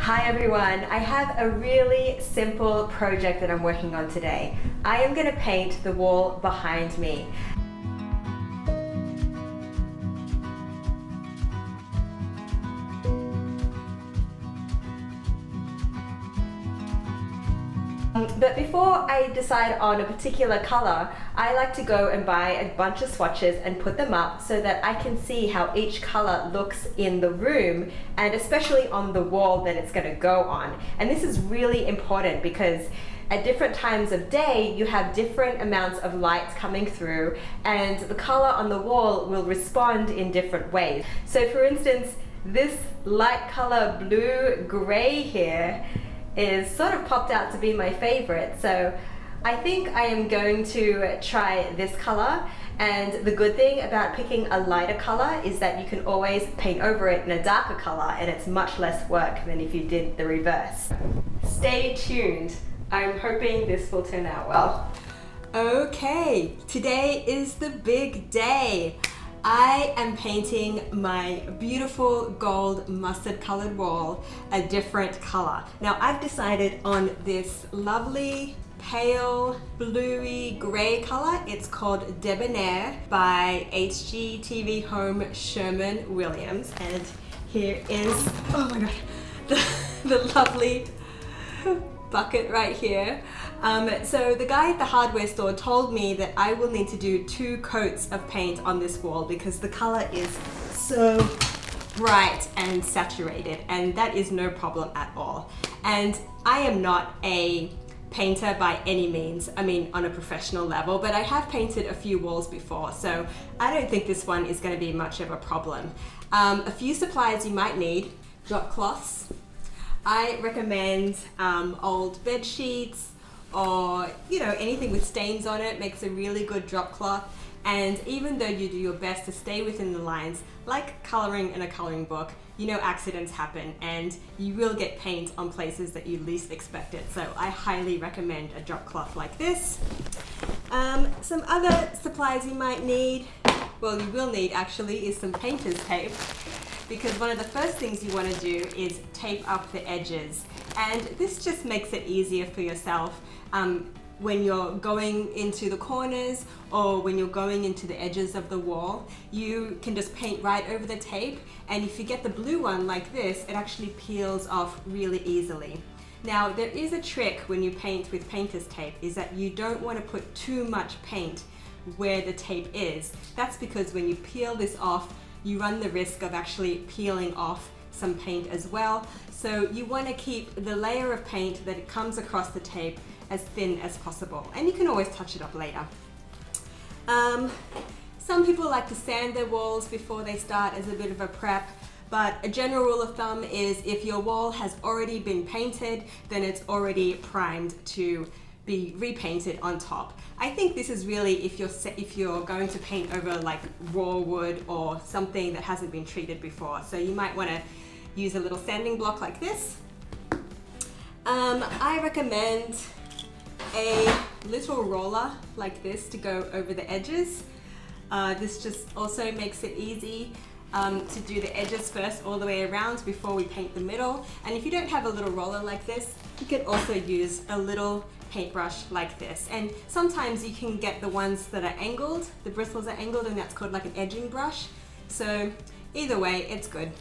Hi everyone, I have a really simple project that I'm working on today. I am going to paint the wall behind me. But before I decide on a particular color, I like to go and buy a bunch of swatches and put them up so that I can see how each color looks in the room and especially on the wall that it's going to go on. And this is really important because at different times of day, you have different amounts of light coming through and the color on the wall will respond in different ways. So for instance, this light color blue-gray here is sort of popped out to be my favorite. So I think I am going to try this color, and the good thing about picking a lighter color is that you can always paint over it in a darker color and it's much less work than if you did the reverse. Stay tuned. I'm hoping this will turn out well. Okay, today is the big day. I am painting my beautiful gold mustard colored wall a different color. Now I've decided on this lovely pale bluey gray color. It's called Debonair by HGTV Home Sherman Williams. And here is, oh my god, the lovely bucket right here. So the guy at the hardware store told me that I will need to do 2 coats of paint on this wall because the color is so bright and saturated, and that is no problem at all. And I am not a painter by any means, I mean on a professional level, but I have painted a few walls before, so I don't think this one is going to be much of a problem. A few supplies you might need: drop cloths. I recommend old bed sheets, or anything with stains on it makes a really good drop cloth. And even though you do your best to stay within the lines, like coloring in a coloring book, accidents happen and you will get paint on places that you least expect it. So I highly recommend a drop cloth like this. Some other supplies you might need, well, you will need actually, is some painter's tape, because one of the first things you want to do is tape up the edges. And this just makes it easier for yourself when you're going into the corners or when you're going into the edges of the wall. You can just paint right over the tape, and if you get the blue one like this, it actually peels off really easily. Now there is a trick when you paint with painter's tape, is that you don't want to put too much paint where the tape is. That's because when you peel this off, you run the risk of actually peeling off some paint as well. So you want to keep the layer of paint that it comes across the tape as thin as possible, and you can always touch it up later. Some people like to sand their walls before they start as a bit of a prep, but a general rule of thumb is if your wall has already been painted, then it's already primed to be repainted on top. I think this is really if you're going to paint over like raw wood or something that hasn't been treated before. So you might want to use a little sanding block like this. I recommend a little roller like this to go over the edges. This just also makes it easy to do the edges first all the way around before we paint the middle. And if you don't have a little roller like this, you can also use a little paintbrush like this. And sometimes you can get the ones that are angled, the bristles are angled, and that's called like an edging brush. So either way, it's good.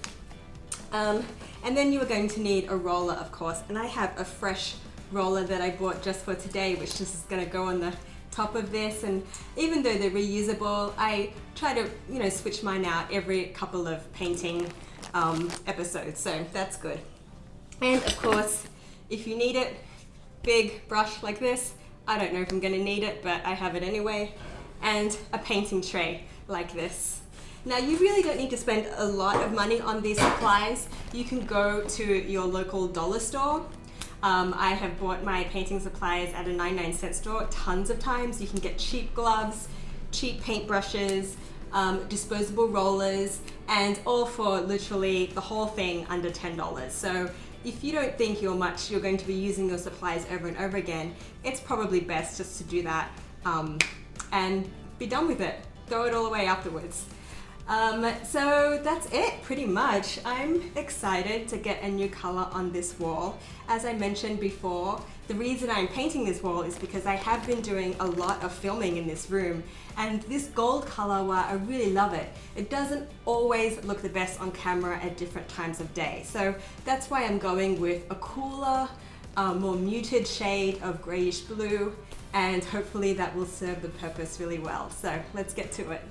And then you are going to need a roller, of course, and I have a fresh roller that I bought just for today, which just is going to go on the top of this. And even though they're reusable, I try to switch mine out every couple of painting episodes, so that's good. And of course, if you need it, big brush like this. I don't know if I'm going to need it, but I have it anyway. And a painting tray like this. Now you really don't need to spend a lot of money on these supplies. You can go to your local dollar store. I have bought my painting supplies at a 99-cent store tons of times. You can get cheap gloves, cheap paintbrushes, disposable rollers, and all for literally the whole thing under $10. So if you don't think you're going to be using your supplies over and over again, it's probably best just to do that and be done with it. Throw it all away afterwards. So that's it pretty much. I'm excited to get a new color on this wall. As I mentioned before, the reason I'm painting this wall is because I have been doing a lot of filming in this room, and this gold color, well, I really love it. It doesn't always look the best on camera at different times of day. So that's why I'm going with a cooler, more muted shade of grayish blue, and hopefully that will serve the purpose really well. So let's get to it.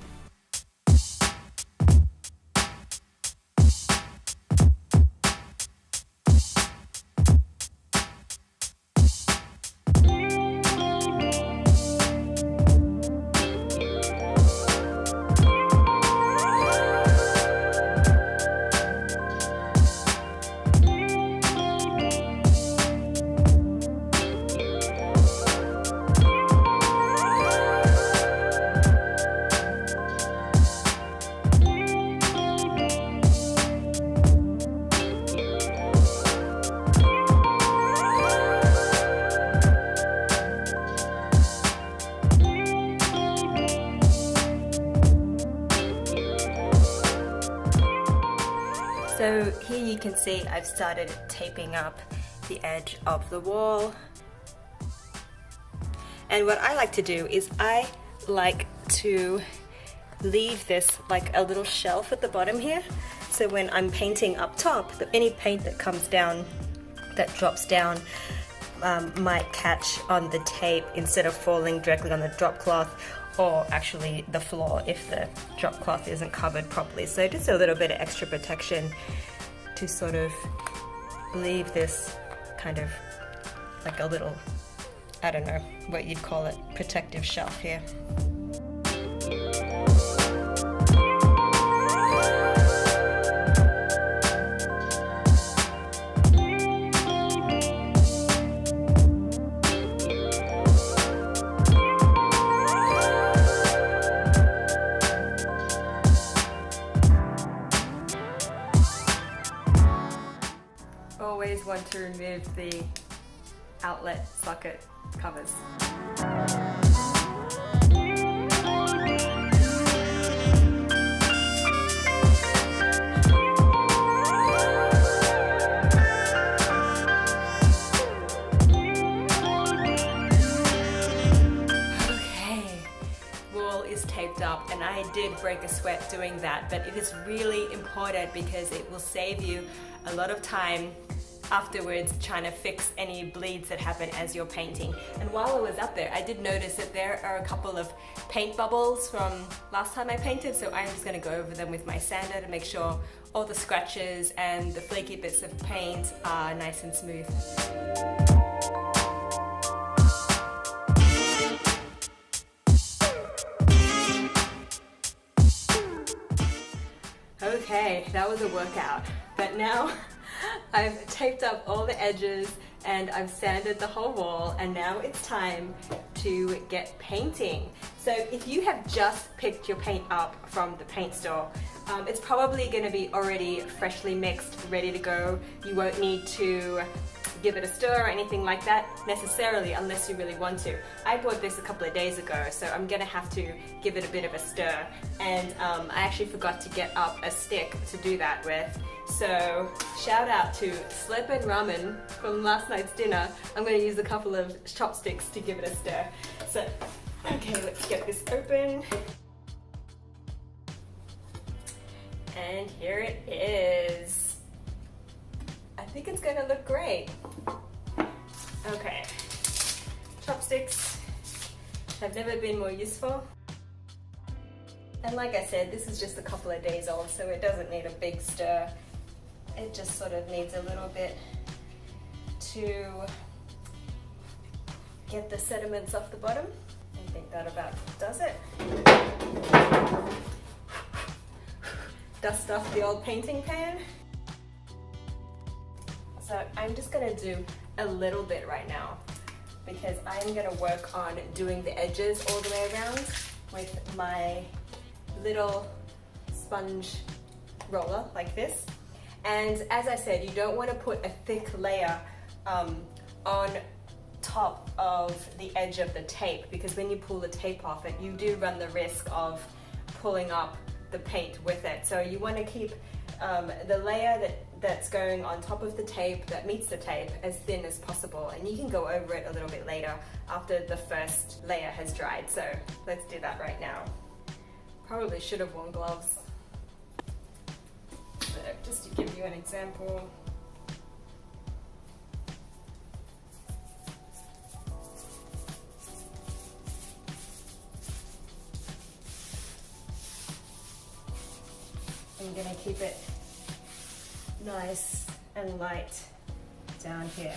So here you can see I've started taping up the edge of the wall. And what I like to do is I like to leave this like a little shelf at the bottom here. So when I'm painting up top, any paint that comes down, that drops down, might catch on the tape instead of falling directly on the drop cloth, or actually the floor if the drop cloth isn't covered properly. So just a little bit of extra protection to sort of leave this kind of like a little, I don't know what you'd call it, protective shelf here. Always want to remove the outlet socket covers. Okay, wall is taped up, and I did break a sweat doing that, but it is really important because it will save you a lot of time afterwards trying to fix any bleeds that happen as you're painting. And while I was up there, I did notice that there are a couple of paint bubbles from last time I painted, so I'm just going to go over them with my sander to make sure all the scratches and the flaky bits of paint are nice and smooth. Okay, that was a workout, but now I've taped up all the edges and I've sanded the whole wall, and now it's time to get painting. So if you have just picked your paint up from the paint store, it's probably going to be already freshly mixed, ready to go. You won't need to give it a stir or anything like that necessarily unless you really want to. I bought this a couple of days ago, so I'm gonna have to give it a bit of a stir, and I actually forgot to get up a stick to do that with. So shout out to Slip and Ramen from last night's dinner. I'm going to use a couple of chopsticks to give it a stir. So, okay, let's get this open. And here it is. I think it's going to look great. Okay, chopsticks have never been more useful. And like I said, this is just a couple of days old, so it doesn't need a big stir. It just sort of needs a little bit to get the sediments off the bottom. I think that about does it. Dust off the old painting pan. So I'm just gonna do a little bit right now because I'm gonna work on doing the edges all the way around with my little sponge roller like this. And as I said, you don't want to put a thick layer on top of the edge of the tape, because when you pull the tape off it, you do run the risk of pulling up the paint with it. So you want to keep the layer that's going on top of the tape, that meets the tape, as thin as possible, and you can go over it a little bit later after the first layer has dried. So let's do that right now. Probably should have worn gloves, but just to give you an example. I'm going to keep it nice and light down here.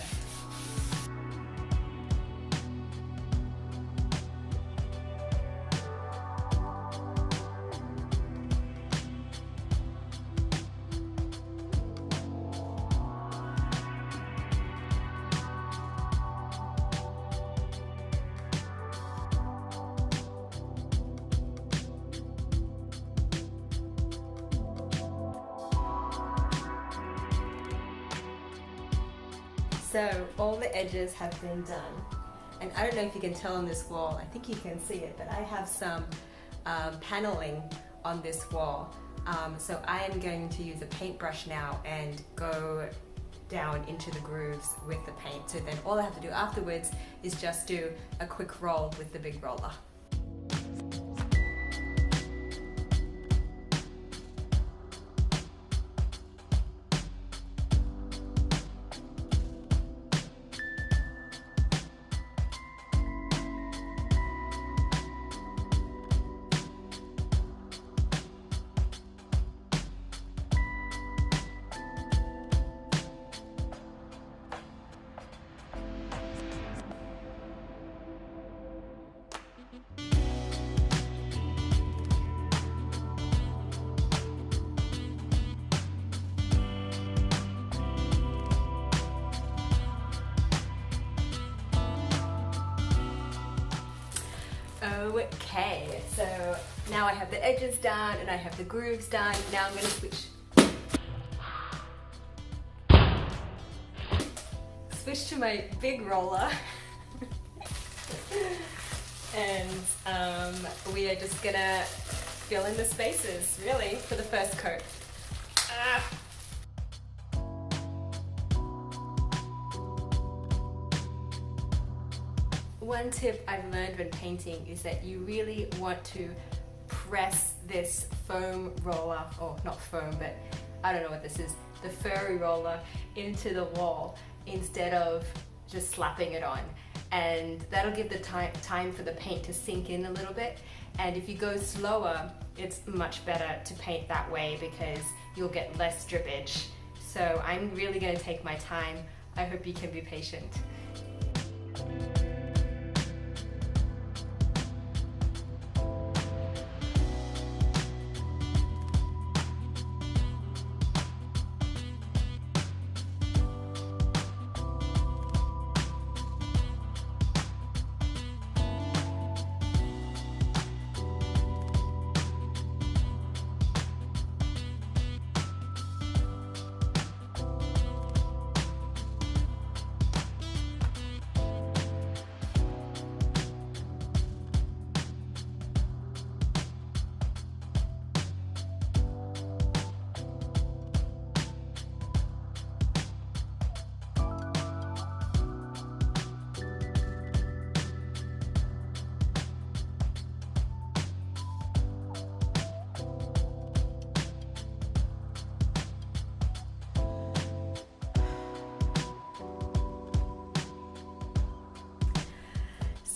So all the edges have been done, and I don't know if you can tell on this wall, I think you can see it, but I have some paneling on this wall. So I am going to use a paintbrush now and go down into the grooves with the paint. So then all I have to do afterwards is just do a quick roll with the big roller. Okay, so now I have the edges done and I have the grooves done. Now I'm going to switch to my big roller and we are just going to fill in the spaces, really, for the first coat. One tip I've learned when painting is that you really want to press this foam roller, or not foam, but I don't know what this is, the furry roller into the wall instead of just slapping it on. And that'll give the time for the paint to sink in a little bit. And if you go slower, it's much better to paint that way because you'll get less drippage. So I'm really going to take my time. I hope you can be patient.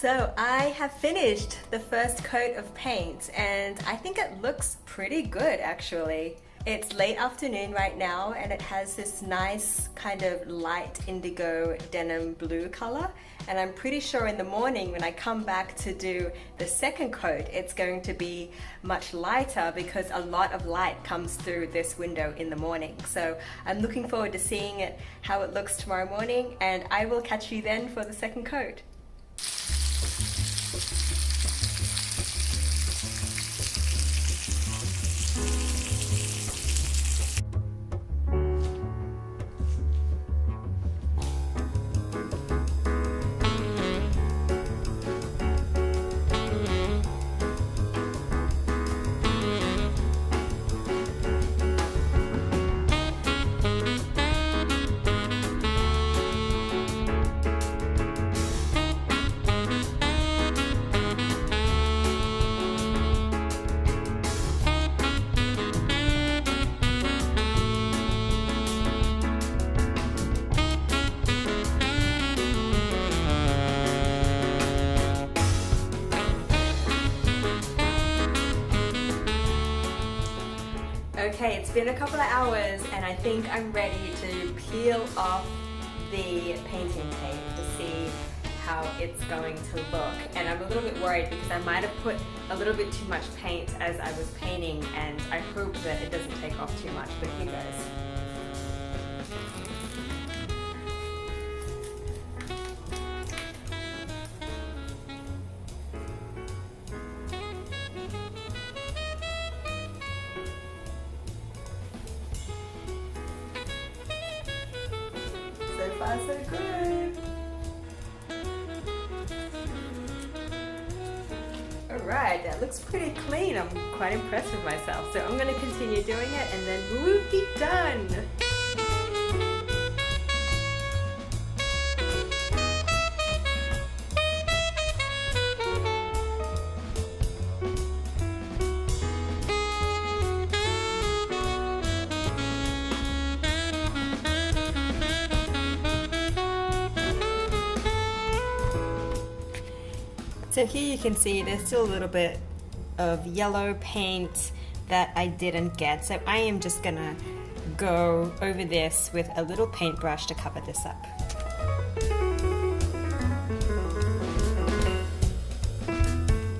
So I have finished the first coat of paint and I think it looks pretty good actually. It's late afternoon right now and it has this nice kind of light indigo denim blue color, and I'm pretty sure in the morning when I come back to do the second coat it's going to be much lighter because a lot of light comes through this window in the morning. So I'm looking forward to seeing it, how it looks tomorrow morning, and I will catch you then for the second coat. Okay, it's been a couple of hours and I think I'm ready to peel off the painting tape to see how it's going to look. And I'm a little bit worried because I might have put a little bit too much paint as I was painting, and I hope that it doesn't take off too much, but here goes. So far so good. Alright, that looks pretty clean. I'm quite impressed with myself. So I'm going to continue doing it and then we'll be done. So here you can see there's still a little bit of yellow paint that I didn't get. So I am just gonna go over this with a little paintbrush to cover this up.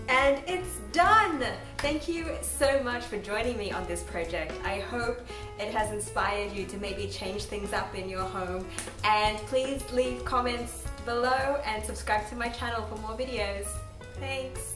And it's done! Thank you so much for joining me on this project. I hope it has inspired you to maybe change things up in your home. And please leave comments below and subscribe to my channel for more videos. Thanks!